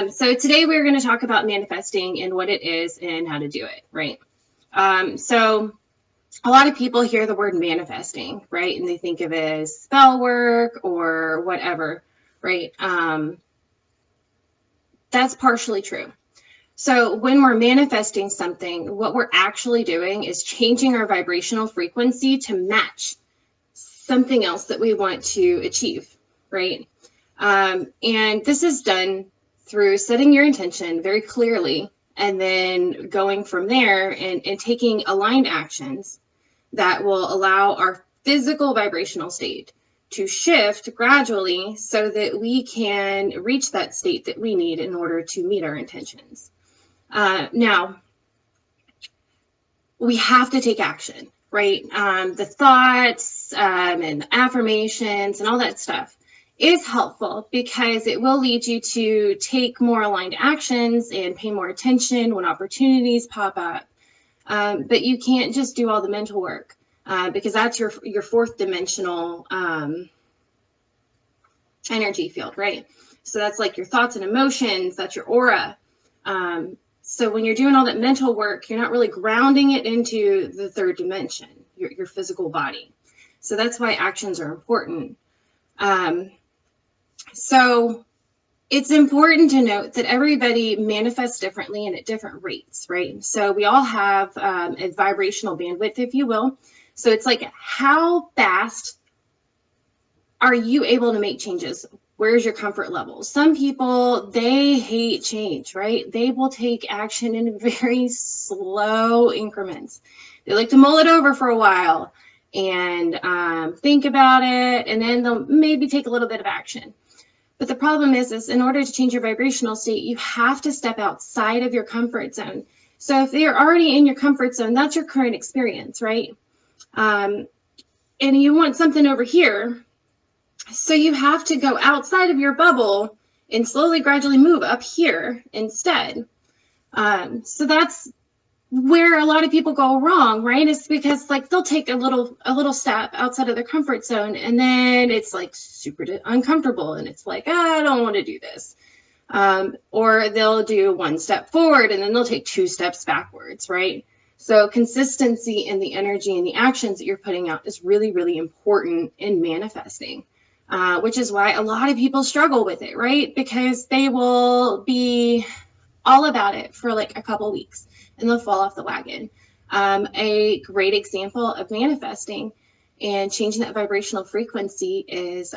So today we're going to talk about manifesting and what it is and how to do it, right? So a lot of people hear the word manifesting, right? And they think of it as spell work or whatever, right? That's partially true. So when we're manifesting something, what we're actually doing is changing our vibrational frequency to match something else that we want to achieve, right? And this is done through setting your intention very clearly and then going from there and taking aligned actions that will allow our physical vibrational state to shift gradually so that we can reach that state that we need in order to meet our intentions. Now, we have to take action, right? The thoughts and the affirmations and all that stuff is helpful because it will lead you to take more aligned actions and pay more attention when opportunities pop up. But you can't just do all the mental work because that's your fourth dimensional energy field, right? So that's like your thoughts and emotions, that's your aura. So when you're doing all that mental work, you're not really grounding it into the third dimension, your physical body. So that's why actions are important. So it's important to note that everybody manifests differently and at different rates, right? So we all have a vibrational bandwidth, if you will. So it's like, how fast are you able to make changes? Where's your comfort level? Some people, they hate change, right? They will take action in very slow increments. They like to mull it over for a while and think about it, and then they'll maybe take a little bit of action. But the problem is in order to change your vibrational state, you have to step outside of your comfort zone. So if you're already in your comfort zone, that's your current experience, right? And you want something over here. So you have to go outside of your bubble and slowly, gradually move up here instead. So that's where a lot of people go wrong, right? It's because like they'll take a little step outside of their comfort zone, and then it's like super uncomfortable, and it's like, I don't want to do this. Or they'll do one step forward, and then they'll take two steps backwards, right? So consistency in the energy and the actions that you're putting out is really, really important in manifesting. Which is why a lot of people struggle with it, right? Because they will be all about it for like a couple weeks and they'll fall off the wagon. A great example of manifesting and changing that vibrational frequency is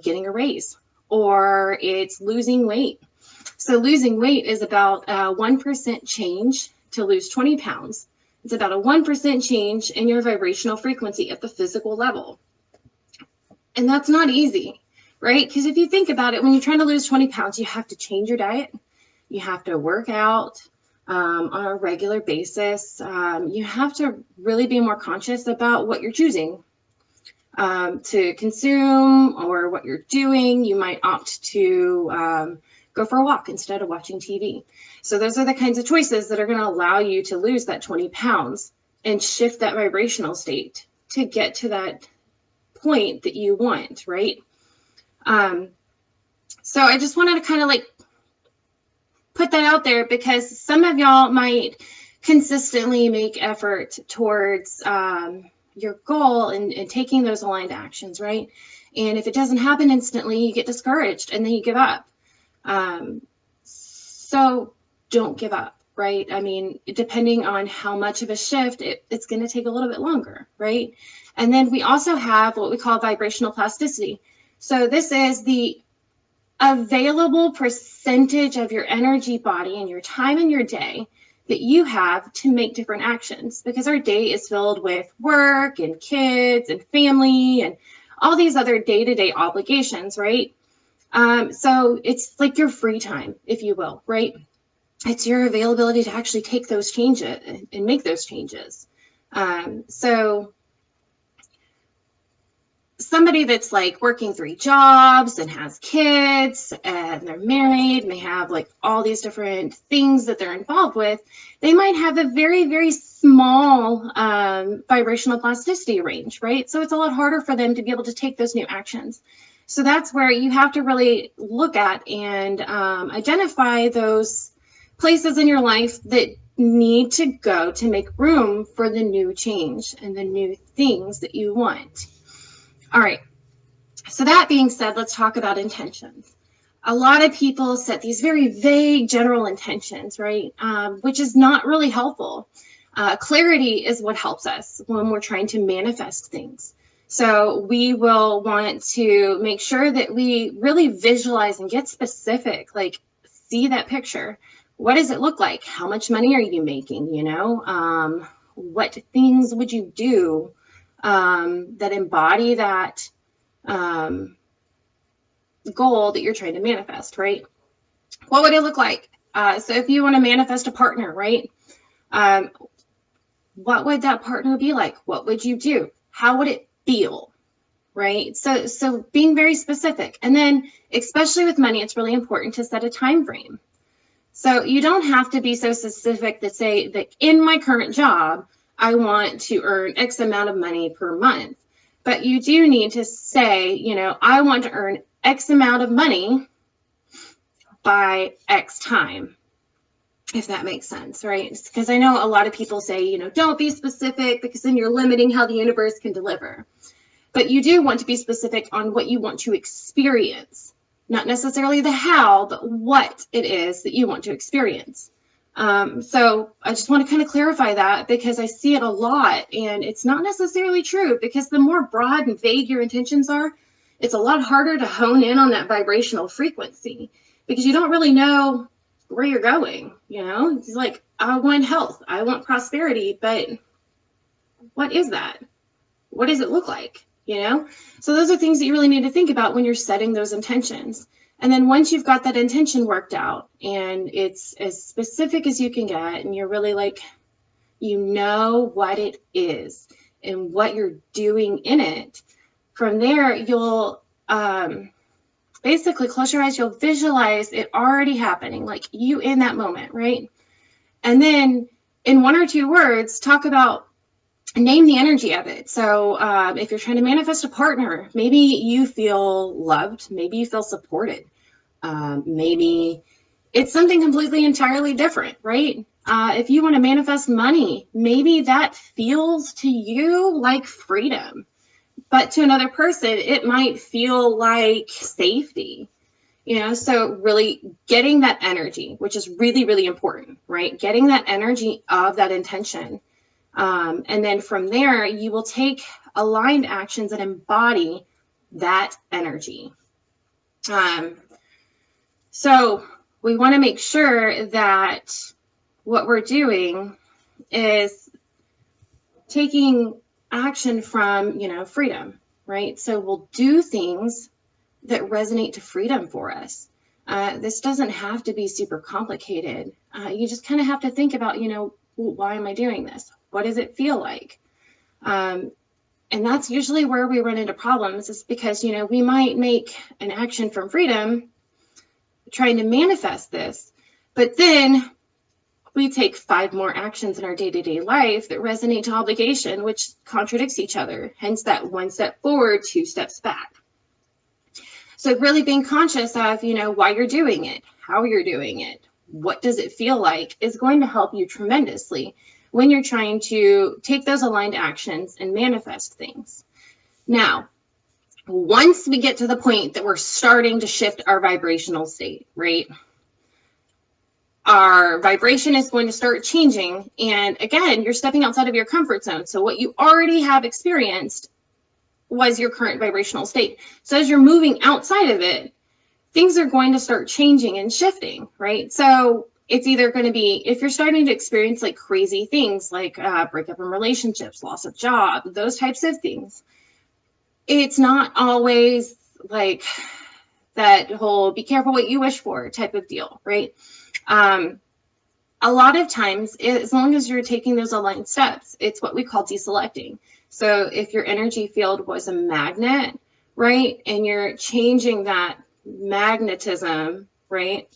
getting a raise, or it's losing weight. So losing weight is about 1% change to lose 20 pounds. It's about a 1% change in your vibrational frequency at the physical level. And that's not easy, right? Because if you think about it, when you're trying to lose 20 pounds, you have to change your diet. You have to work out on a regular basis. You have to really be more conscious about what you're choosing to consume or what you're doing. You might opt to go for a walk instead of watching TV. So those are the kinds of choices that are going to allow you to lose that 20 pounds and shift that vibrational state to get to that point that you want, right? So I just wanted to kind of like put that out there because some of y'all might consistently make effort towards your goal and taking those aligned actions, right? And if it doesn't happen instantly, you get discouraged and then you give up. So don't give up, right? I mean, depending on how much of a shift, it's going to take a little bit longer, right? And then we also have what we call vibrational plasticity. So this is the available percentage of your energy body and your time in your day that you have to make different actions, because our day is filled with work and kids and family and all these other day-to-day obligations, right? So it's like your free time, if you will, right? It's your availability to actually take those changes and make those changes. So somebody that's like working 3 jobs and has kids and they're married and they have like all these different things that they're involved with, they might have a very, very small vibrational plasticity range, right? So it's a lot harder for them to be able to take those new actions. So that's where you have to really look at and identify those places in your life that need to go to make room for the new change and the new things that you want. All right. So that being said, let's talk about intentions. A lot of people set these very vague general intentions, right? Which is not really helpful. Clarity is what helps us when we're trying to manifest things. So we will want to make sure that we really visualize and get specific, like see that picture. What does it look like? How much money are you making? What things would you do that embody that goal that you're trying to manifest, right? What would it look like? So if you want to manifest a partner, right? What would that partner be like? What would you do? How would it feel? Right? So being very specific. And then especially with money, it's really important to set a time frame. So you don't have to be so specific to say that in my current job, I want to earn X amount of money per month. But you do need to say, I want to earn X amount of money by X time, if that makes sense, right? Because I know a lot of people say, don't be specific because then you're limiting how the universe can deliver. But you do want to be specific on what you want to experience, not necessarily the how, but what it is that you want to experience. So I just want to kind of clarify that because I see it a lot and it's not necessarily true because the more broad and vague your intentions are, it's a lot harder to hone in on that vibrational frequency because you don't really know where you're going. It's like, I want health, I want prosperity, but what is that? What does it look like? So those are things that you really need to think about when you're setting those intentions. And then once you've got that intention worked out and it's as specific as you can get, and you're really like, what it is and what you're doing in it, from there, you'll basically close your eyes, you'll visualize it already happening, like you in that moment, right? And then in 1 or 2 words, talk about, name the energy of it. So if you're trying to manifest a partner, maybe you feel loved, maybe you feel supported, maybe it's something completely entirely different, right? If you want to manifest money, maybe that feels to you like freedom, but to another person, it might feel like safety. So really getting that energy, which is really, really important, right? Getting that energy of that intention. And then from there, you will take aligned actions that embody that energy. So we want to make sure that what we're doing is taking action from, freedom, right? So we'll do things that resonate to freedom for us. This doesn't have to be super complicated. You just kind of have to think about, why am I doing this? What does it feel like? And that's usually where we run into problems, is because, we might make an action from freedom trying to manifest this, but then we take 5 more actions in our day-to-day life that resonate to obligation, which contradicts each other. Hence that 1 step forward, 2 steps back. So really being conscious of, why you're doing it, how you're doing it, what does it feel like, is going to help you tremendously when you're trying to take those aligned actions and manifest things. Now, once we get to the point that we're starting to shift our vibrational state, right? Our vibration is going to start changing. And again, you're stepping outside of your comfort zone. So what you already have experienced was your current vibrational state. So as you're moving outside of it, things are going to start changing and shifting, right? So it's either going to be, if you're starting to experience like crazy things like breakup in relationships, loss of job, those types of things, it's not always like that whole be careful what you wish for type of deal, right? A lot of times, as long as you're taking those aligned steps, it's what we call deselecting. So if your energy field was a magnet, right, and you're changing that magnetism, right,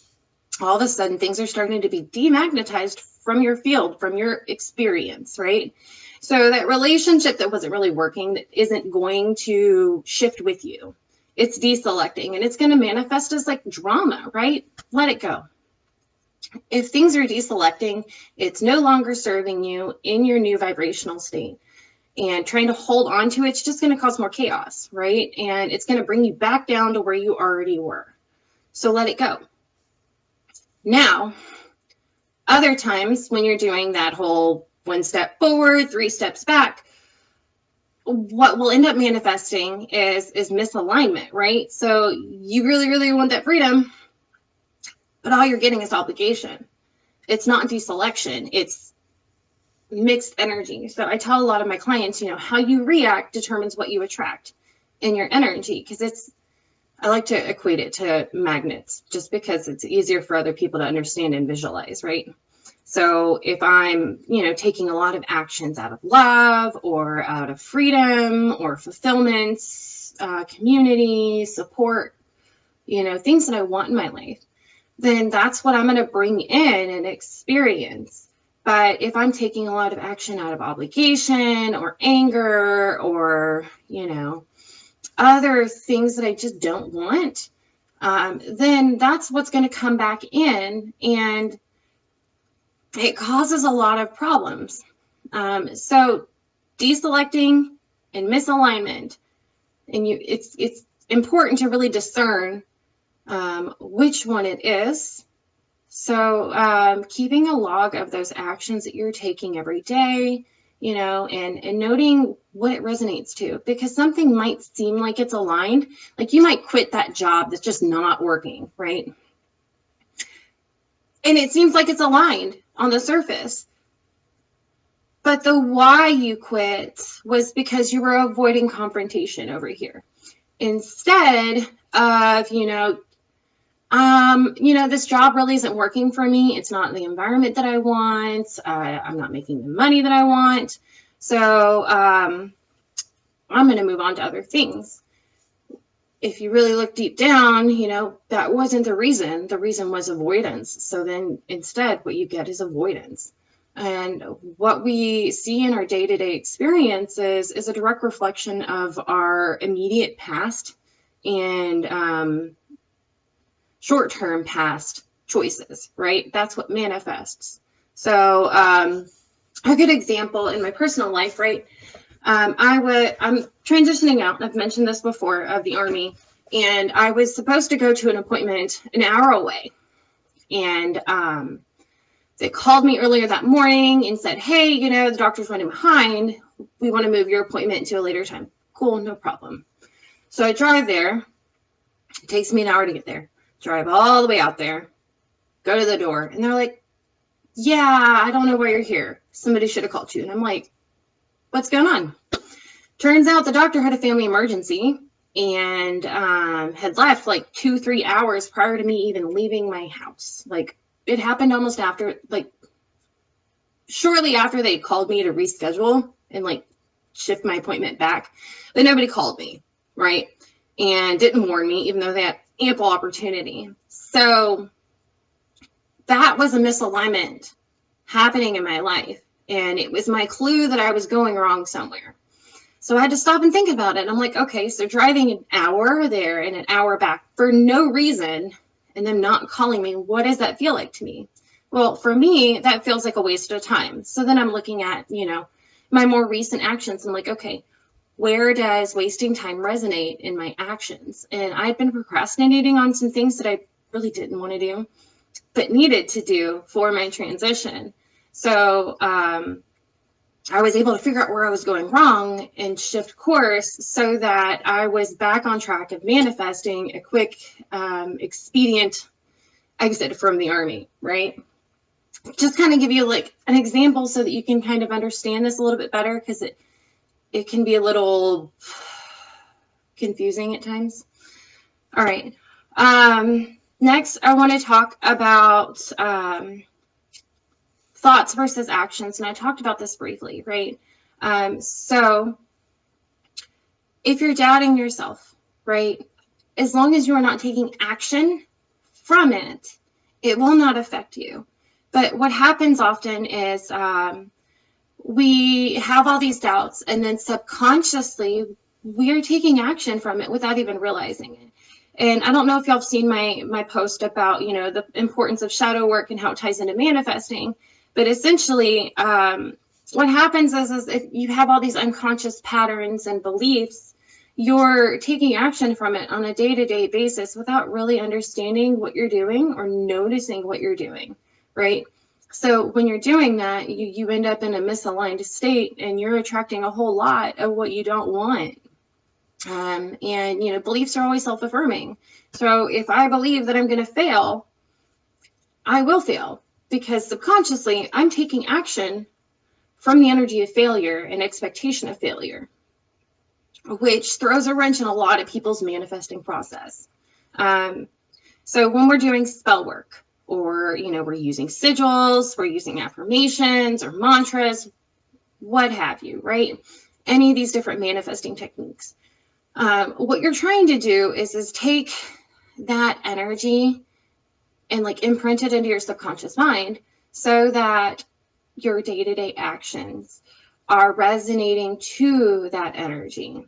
all of a sudden things are starting to be demagnetized from your field, from your experience, right? So that relationship that wasn't really working, that isn't going to shift with you, it's deselecting, and it's going to manifest as like drama, right? Let it go. If things are deselecting, it's no longer serving you in your new vibrational state. And trying to hold on to it's just going to cause more chaos, right? And it's going to bring you back down to where you already were. So let it go. Now, other times when you're doing that whole 1 step forward, 3 steps back, what will end up manifesting is misalignment, right? So you really, really want that freedom, but all you're getting is obligation. It's not deselection, it's mixed energy. So I tell a lot of my clients, how you react determines what you attract in your energy, because I like to equate it to magnets just because it's easier for other people to understand and visualize, right? So if I'm, taking a lot of actions out of love or out of freedom or fulfillment, community, support, things that I want in my life, then that's what I'm going to bring in and experience. But if I'm taking a lot of action out of obligation or anger or, other things that I just don't want, then that's what's going to come back in, and it causes a lot of problems. So deselecting and misalignment, and it's important to really discern which one it is. So keeping a log of those actions that you're taking every day, and noting what it resonates to, because something might seem like it's aligned. Like you might quit that job that's just not working, right? And it seems like it's aligned on the surface. But the why you quit was because you were avoiding confrontation over here. Instead of, this job really isn't working for me. It's not the environment that I want. I'm not making the money that I want. So I'm going to move on to other things. If you really look deep down, that wasn't the reason. The reason was avoidance. So then instead, what you get is avoidance. And what we see in our day-to-day experiences is a direct reflection of our immediate past and short-term past choices, right? That's what manifests. So a good example in my personal life, right? I'm transitioning out, I've mentioned this before, of the Army, and I was supposed to go to an appointment an hour away. And they called me earlier that morning and said, hey, the doctor's running behind. We want to move your appointment to a later time. Cool, no problem. So I drive there. It takes me an hour to get there. Drive all the way out there, go to the door, and they're like, yeah, I don't know why you're here. Somebody should have called you. And I'm like, what's going on? Turns out the doctor had a family emergency and had left like 2-3 hours prior to me even leaving my house. Like, it happened almost after, like, shortly after they called me to reschedule and like shift my appointment back, but nobody called me, right? And didn't warn me, even though they had ample opportunity. So that was a misalignment happening in my life. And it was my clue that I was going wrong somewhere. So I had to stop and think about it. I'm like, okay, so driving an hour there and an hour back for no reason, and them not calling me, what does that feel like to me? Well, for me, that feels like a waste of time. So then I'm looking at, my more recent actions. I'm like, okay, where does wasting time resonate in my actions? And I'd been procrastinating on some things that I really didn't want to do, but needed to do for my transition. So I was able to figure out where I was going wrong and shift course so that I was back on track of manifesting a quick, expedient exit from the Army, right? Just kind of give you like an example so that you can kind of understand this a little bit better, because it can be a little confusing at times. All right. Next, I want to talk about thoughts versus actions. And I talked about this briefly, right? So if you're doubting yourself, right, as long as you are not taking action from it, it will not affect you. But what happens often is we have all these doubts, and then subconsciously we are taking action from it without even realizing it. And I don't know if y'all have seen my post about, you know, the importance of shadow work and how it ties into manifesting, but essentially, what happens is if you have all these unconscious patterns and beliefs, you're taking action from it on a day-to-day basis without really understanding what you're doing or noticing what you're doing, right? So when you're doing that, you end up in a misaligned state, and you're attracting a whole lot of what you don't want. And, you know, beliefs are always self-affirming. So if I believe that I'm going to fail, I will fail, because subconsciously I'm taking action from the energy of failure and expectation of failure, which throws a wrench in a lot of people's manifesting process. Um, so when we're doing spell work, or, you know, we're using sigils, we're using affirmations or mantras, what have you, right? Any of these different manifesting techniques. What you're trying to do is take that energy and like imprint it into your subconscious mind, so that your day-to-day actions are resonating to that energy,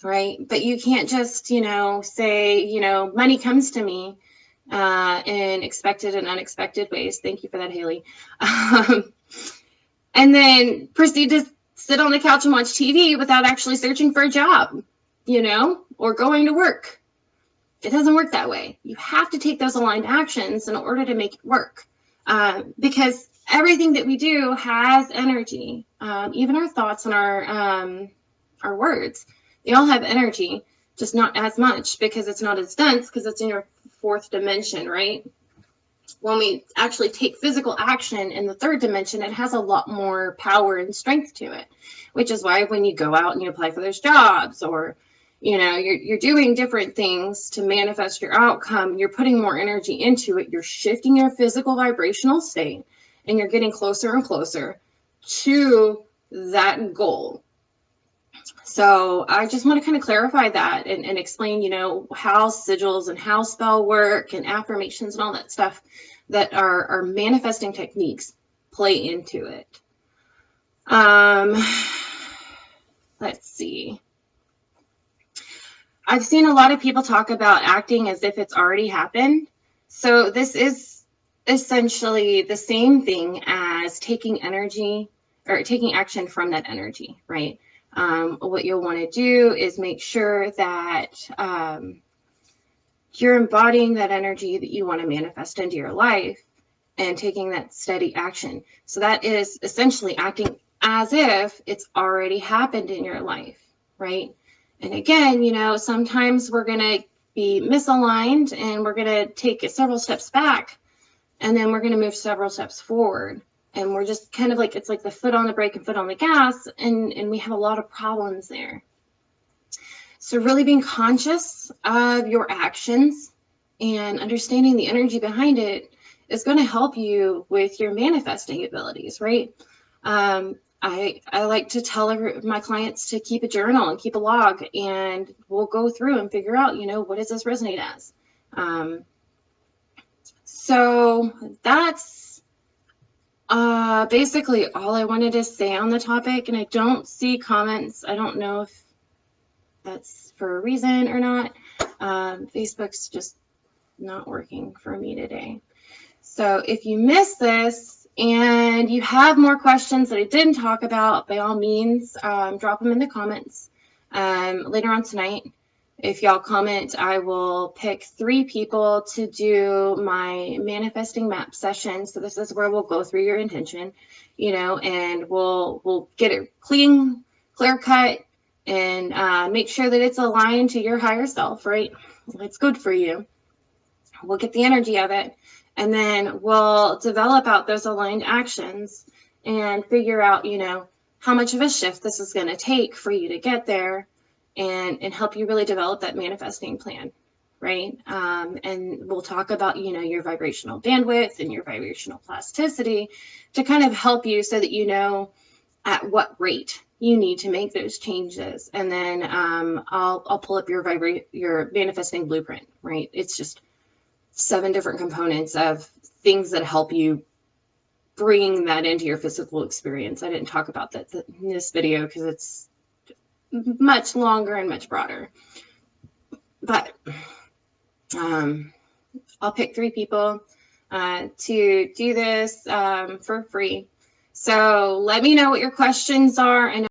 right? But you can't just, you know, say, you know, money comes to me in expected and unexpected ways. Thank you for that, Haley. And then proceed to sit on the couch and watch TV without actually searching for a job, you know, or going to work. It doesn't work that way. You have to take those aligned actions in order to make it work, because everything that we do has energy. Even our thoughts and our words, they all have energy, just not as much, because it's not as dense, because it's in your fourth dimension, right? When we actually take physical action in the third dimension, it has a lot more power and strength to it, which is why when you go out and you apply for those jobs, or, you know, you're doing different things to manifest your outcome, you're putting more energy into it, you're shifting your physical vibrational state, and you're getting closer and closer to that goal. So I just want to kind of clarify that and explain, you know, how sigils and how spell work and affirmations and all that stuff that are manifesting techniques play into it. Let's see. I've seen a lot of people talk about acting as if it's already happened. So this is essentially the same thing as taking energy or taking action from that energy, right? What you'll want to do is make sure that you're embodying that energy that you want to manifest into your life and taking that steady action. So that is essentially acting as if it's already happened in your life, right? And again, you know, sometimes we're going to be misaligned and we're going to take several steps back, and then we're going to move several steps forward. And we're just kind of like, it's like the foot on the brake and foot on the gas, and we have a lot of problems there. So really being conscious of your actions and understanding the energy behind it is going to help you with your manifesting abilities, right? I like to tell my clients to keep a journal and keep a log, and we'll go through and figure out, you know, what does this resonate as? So that's basically all I wanted to say on the topic, and I don't see comments. I don't know if that's for a reason or not. Facebook's just not working for me today. So if you missed this and you have more questions that I didn't talk about, by all means, drop them in the comments later on tonight. If y'all comment, I will pick 3 people to do my manifesting map session. So this is where we'll go through your intention, you know, and we'll get it clean, clear cut, and make sure that it's aligned to your higher self, right? It's good for you. We'll get the energy of it, and then we'll develop out those aligned actions and figure out, you know, how much of a shift this is going to take for you to get there, and help you really develop that manifesting plan, right? And we'll talk about, you know, your vibrational bandwidth and your vibrational plasticity to kind of help you so that you know at what rate you need to make those changes. And then I'll pull up your manifesting blueprint, right? It's just 7 different components of things that help you bring that into your physical experience. I didn't talk about that in this video because it's much longer and much broader. But I'll pick 3 people to do this for free. So let me know what your questions are. I know